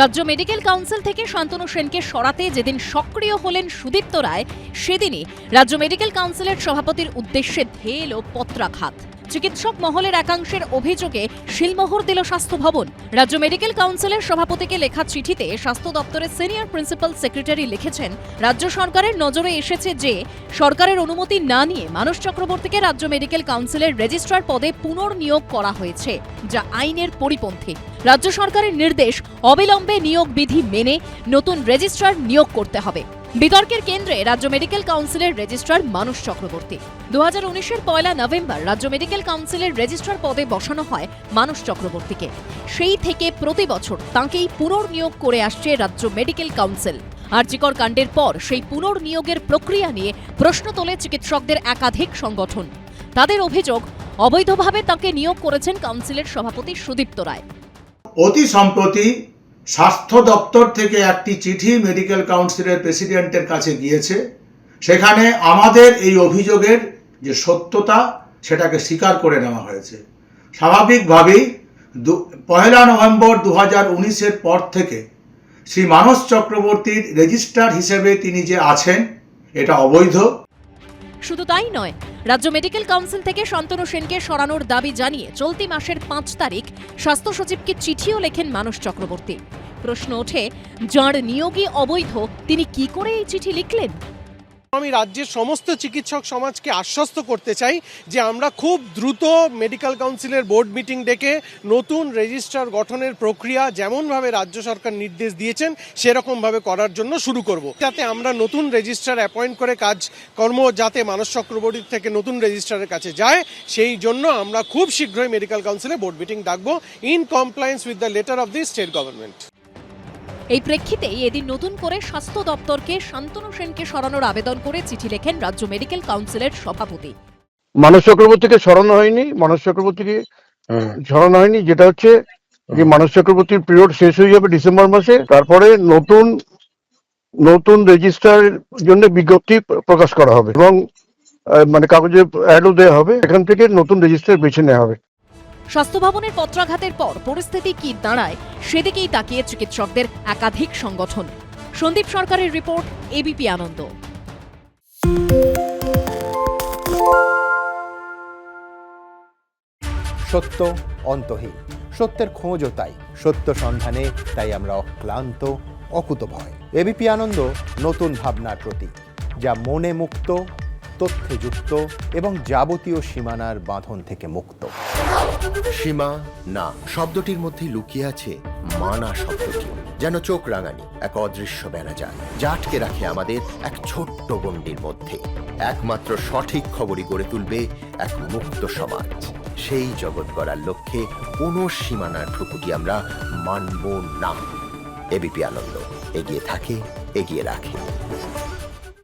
রাজ্য medical council থেকে শান্তনু সেনকে সরাতে যেদিন সক্রিয় হলেন সুদীপ্ত রায়, সেদিনই রাজ্য মেডিকেল কাউন্সিলের সভাপতির উদ্দেশ্যে ধেয়ে এলো পত্রাঘাত। চিকিৎসক মহলের একাংশের অভিযোগে শিলমোহর দিল স্বাস্থ্য ভবন। রাজ্য মেডিকেল কাউন্সিলের সভাপতিকে লেখা চিঠিতে স্বাস্থ্য দপ্তরের সিনিয়র প্রিন্সিপাল সেক্রেটারি লিখেছেন, রাজ্য সরকারের নজরে এসেছে যে সরকারের অনুমতি না নিয়ে মানস চক্রবর্তীকে রাজ্য মেডিকেল কাউন্সিলের রেজিস্ট্রার পদে পুনর্নিয়োগ করা হয়েছে, যা আইনের পরিপন্থী। রাজ্য সরকারের নির্দেশ, অবিলম্বে নিয়োগ বিধি মেনে নতুন রেজিস্ট্রার নিয়োগ করতে হবে। বিতর্কের কেন্দ্রে রাজ্য মেডিকেল কাউন্সিলের রেজিস্ট্রার মানস চক্রবর্তী। 2019-এর 1 নভেম্বর রাজ্য মেডিকেল কাউন্সিলের রেজিস্ট্রার পদে বসানো হয় মানস চক্রবর্তীকে। সেই থেকে প্রতি বছর তাঁকেই পুনর্নিয়োগ করে আসছে রাজ্য মেডিকেল কাউন্সিল। আরজিকর কাণ্ডের পর সেই পুনর্নিয়োগের প্রক্রিয়া নিয়ে প্রশ্ন তোলে চিকিৎসকদের একাধিক সংগঠন। তাদের অভিযোগ, অবৈধভাবে তাঁকে নিয়োগ করেছেন কাউন্সিলের সভাপতি সুদীপ্ত রায়। অতি সম্প্রতি স্বাস্থ্য দপ্তর থেকে একটি চিঠি মেডিকেল কাউন্সিলের প্রেসিডেন্টের কাছে গিয়েছে। সেখানে আমাদের এই অভিযোগের যে সত্যতা সেটাকে স্বীকার করে নেওয়া হয়েছে। স্বাভাবিকভাবেই 1 নভেম্বর 2019-এর পর থেকে শ্রী মানস চক্রবর্তীর রেজিস্ট্রার হিসেবে তিনি যে আছেন এটা অবৈধ। শুধু তাই নয়, রাজ্য মেডিকেল কাউন্সিল থেকে শান্তনু সেনকে সরানোর দাবি জানিয়ে চলতি মাসের 5 তারিখ স্বাস্থ্য সচিবকে চিঠিও লেখেন মানস চক্রবর্তী। প্রশ্ন ওঠে, যাঁর নিয়োগই অবৈধ তিনি কি করে এই চিঠি লিখলেন? আমি রাজ্যের সমস্ত চিকিৎসক সমাজকে আশ্বস্ত করতে চাই যে আমরা খুব দ্রুত মেডিকেল কাউন্সিলের বোর্ড মিটিং ডেকে নতুন রেজিস্ট্রার গঠনের প্রক্রিয়া যেমনভাবে রাজ্য সরকার নির্দেশ দিয়েছেন সেরকমভাবে করার জন্য শুরু করব, যাতে আমরা নতুন রেজিস্ট্রার অ্যাপয়েন্ট করে কাজকর্ম যাতে মানস চক্রবর্তীর থেকে নতুন রেজিস্ট্রারের কাছে যায়, সেই জন্য আমরা খুব শীঘ্রই মেডিকেল কাউন্সিলে বোর্ড মিটিং ডাকবো in compliance with the letter of the state government. এই প্রেক্ষিতেই এদিন নতুন করে স্বাস্থ্য দপ্তরকে শান্তনু সেনকে সরানোর আবেদন করে চিঠি লেখেন রাজ্য মেডিকেল কাউন্সিলের সভাপতি। মানস চক্রবর্তীকে সরানো হয়নি, যেটা হচ্ছে যে মানস চক্রবর্তীর পিরিয়ড শেষ হয়ে যাবে ডিসেম্বর মাসে। তারপরে নতুন রেজিস্ট্রারের জন্য বিজ্ঞপ্তি প্রকাশ করা হবে এবং মানে কাগজে অ্যাডও দেওয়া হবে। এখান থেকে নতুন রেজিস্ট্রার বেছে নেওয়া হবে। স্বাস্থ্য ভবনের পত্রাঘাতের পর পরিস্থিতি কি দাঁড়ায় সেদিকেই তাকিয়ে চিকিৎসকদের একাধিক সংগঠন। সন্দীপ সরকারের রিপোর্ট, এবিপি আনন্দ। সত্য অন্তহীন, সত্যের খোঁজও তাই, সত্য সন্ধানে তাই আমরা অক্লান্ত, অকুতভয়। এবিপি আনন্দ নতুন ভাবনার প্রতীক, যা মনে মুক্ত, তথ্যে যুক্ত এবং যাবতীয় সীমানার বাঁধন থেকে মুক্ত। সীমা না শব্দটির মধ্যে লুকিয়ে আছে মানা শব্দটি, যেন চোখ রাঙানি এক অদৃশ্য বেড়াজাল, যা আটকে রাখে আমাদের এক ছোট্ট গণ্ডির মধ্যে। একমাত্র সঠিক খবরই গড়ে তুলবে এক মুক্ত সমাজ। সেই জগৎ গড়ার লক্ষ্যে কোনো সীমানার ঠুকুটি আমরা মানব না। এবিপি আনন্দ এগিয়ে থাকে, এগিয়ে রাখে।